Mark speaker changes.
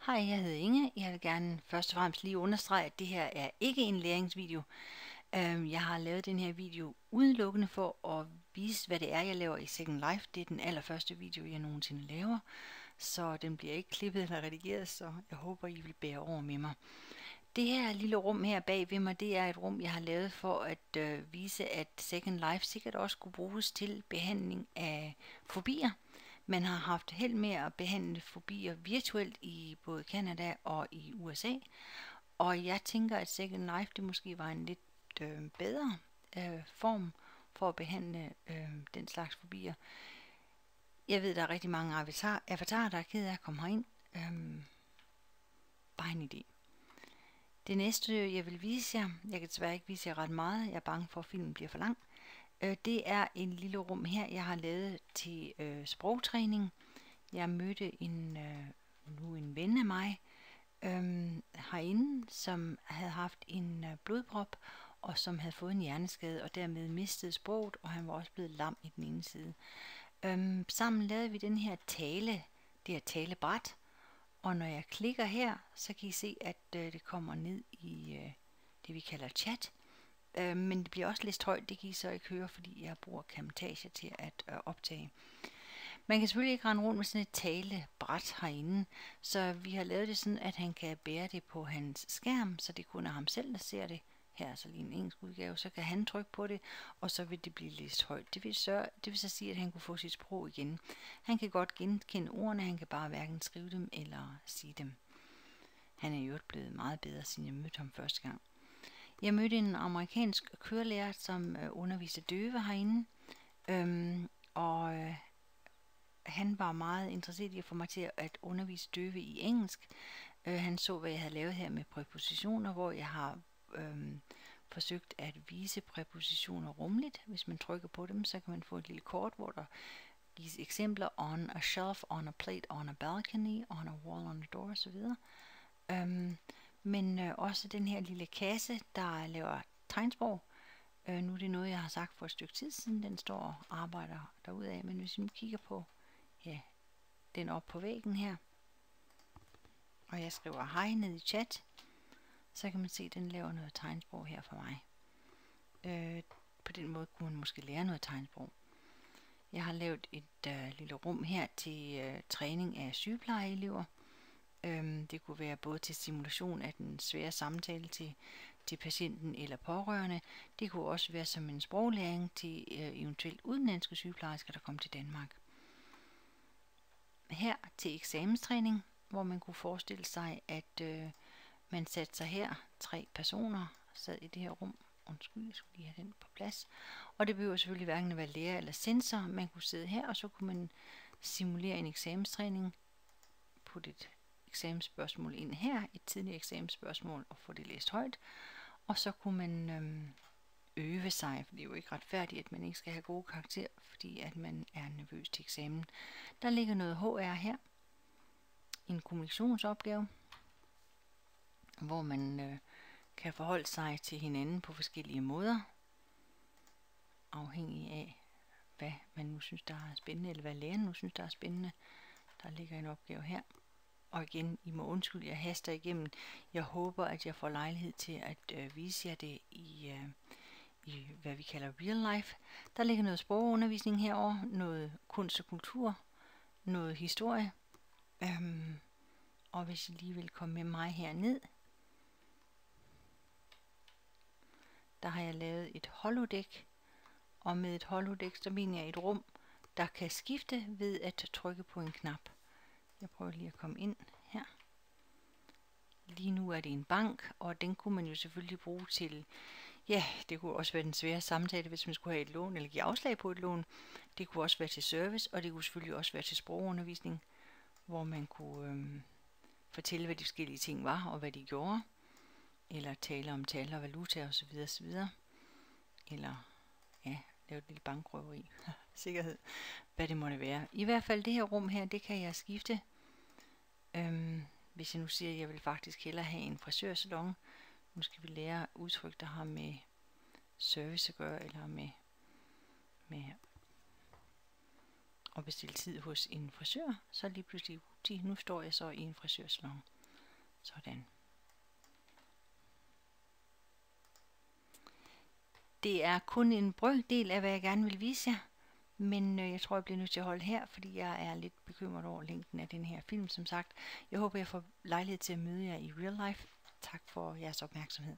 Speaker 1: Hej, jeg hedder Inge. Jeg vil gerne først og fremmest lige understrege, at det her er ikke en læringsvideo. Jeg har lavet den her video udelukkende for at vise, hvad det er, jeg laver i Second Life. Det er den allerførste video, jeg nogensinde laver, så den bliver ikke klippet eller redigeret, så jeg håber, I vil bære over med mig. Det her lille rum her bag ved mig, det er et rum, jeg har lavet for at vise, at Second Life sikkert også kunne bruges til behandling af fobier. Man har haft held med at behandle fobier virtuelt i både Canada og i USA, og jeg tænker, at Second Life det måske var en lidt bedre form for at behandle den slags fobier. Jeg ved, der er rigtig mange avatarer, der er ked af at komme herind. Bare en idé. Det næste, jeg vil vise jer, jeg kan desværre ikke vise jer ret meget, jeg er bange for, at filmen bliver for lang. Det er en lille rum her, jeg har lavet til sprogtræning. Jeg mødte en ven af mig herinde, som havde haft en blodprop, og som havde fået en hjerneskade, og dermed mistet sproget, og han var også blevet lam i den ene side. Sammen lavede vi den her det her talebræt, og når jeg klikker her, så kan I se, at det kommer ned i det, vi kalder chat. Men det bliver også læst højt, det kan I så ikke høre, fordi jeg bruger Camtasia til at optage. Man kan selvfølgelig ikke rende rundt med sådan et talebræt herinde, så vi har lavet det sådan, at han kan bære det på hans skærm, så det kun er ham selv, der ser det. Her er så lige en engelsk udgave, så kan han trykke på det, og så vil det blive læst højt. Det vil så sige, at han kunne få sit sprog igen. Han kan godt genkende ordene, han kan bare hverken skrive dem eller sige dem. Han er jo blevet meget bedre, siden jeg mødte ham første gang. Jeg mødte en amerikansk kørelærer, som underviste døve herinde, og han var meget interesseret i at få mig til at undervise døve i engelsk. Han så, hvad jeg havde lavet her med præpositioner, hvor jeg har forsøgt at vise præpositioner rumligt. Hvis man trykker på dem, så kan man få et lille kort, hvor der gives eksempler on a shelf, on a plate, on a balcony, on a wall, on a door osv. Men også den her lille kasse, der laver tegnsprog. Nu er det noget, jeg har sagt for et stykke tid siden. Den står og arbejder derudaf. Men hvis vi nu kigger på den op på væggen her, og jeg skriver hej ned i chat, så kan man se, at den laver noget tegnsprog her for mig. På den måde kunne man måske lære noget tegnsprog. Jeg har lavet et lille rum her til træning af sygeplejeelever. Det kunne være både til simulation af den svære samtale til patienten eller pårørende. Det kunne også være som en sproglæring til eventuelt udenlandske sygeplejersker, der kom til Danmark. Her til eksamenstræning, hvor man kunne forestille sig, at man satte sig her, 3 personer sad i det her rum. Undskyld, jeg skulle lige have den på plads. Og det behøver selvfølgelig hverken at være lærer eller censor. Man kunne sidde her, og så kunne man simulere en eksamenstræning, putte et eksamensspørgsmål ind her, et tidligere eksamensspørgsmål, og få det læst højt. Og så kunne man øve sig, for det er jo ikke retfærdigt, at man ikke skal have gode karakterer, fordi at man er nervøs til eksamen. Der ligger noget HR her, en kommunikationsopgave, hvor man kan forholde sig til hinanden på forskellige måder, afhængig af, hvad man nu synes, der er spændende, eller hvad læreren nu synes, der er spændende. Der ligger en opgave her. Og igen, I må undskylde, jeg haster igennem. Jeg håber, at jeg får lejlighed til at vise jer det i hvad vi kalder real life. Der ligger noget sprogundervisning herover, noget kunst og kultur, noget historie. Og hvis I lige vil komme med mig herned, der har jeg lavet et holodeck. Og med et holodeck, så mener jeg et rum, der kan skifte ved at trykke på en knap. Jeg prøver lige at komme ind her. Lige nu er det en bank, og den kunne man jo selvfølgelig bruge til, det kunne også være den svære samtale, hvis man skulle have et lån, eller give afslag på et lån. Det kunne også være til service, og det kunne selvfølgelig også være til sprogundervisning, hvor man kunne fortælle, hvad de forskellige ting var, og hvad de gjorde. Eller tale om tal og valuta osv. osv. Eller lave et lille bankrøveri. Sikkerhed. Hvad det måtte være. I hvert fald det her rum her, det kan jeg skifte. Hvis jeg nu siger, at jeg vil faktisk hellere have en frisørsalon. Nu skal vi lære udtryk, der har med service at gøre, eller med at bestille tid hos en frisør. Så lige pludselig, nu står jeg så i en frisørsalon. Sådan. Det er kun en brøkdel af, hvad jeg gerne vil vise jer. Men jeg tror, jeg bliver nødt til at holde her, fordi jeg er lidt bekymret over længden af den her film, som sagt. Jeg håber, jeg får lejlighed til at møde jer i real life. Tak for jeres opmærksomhed.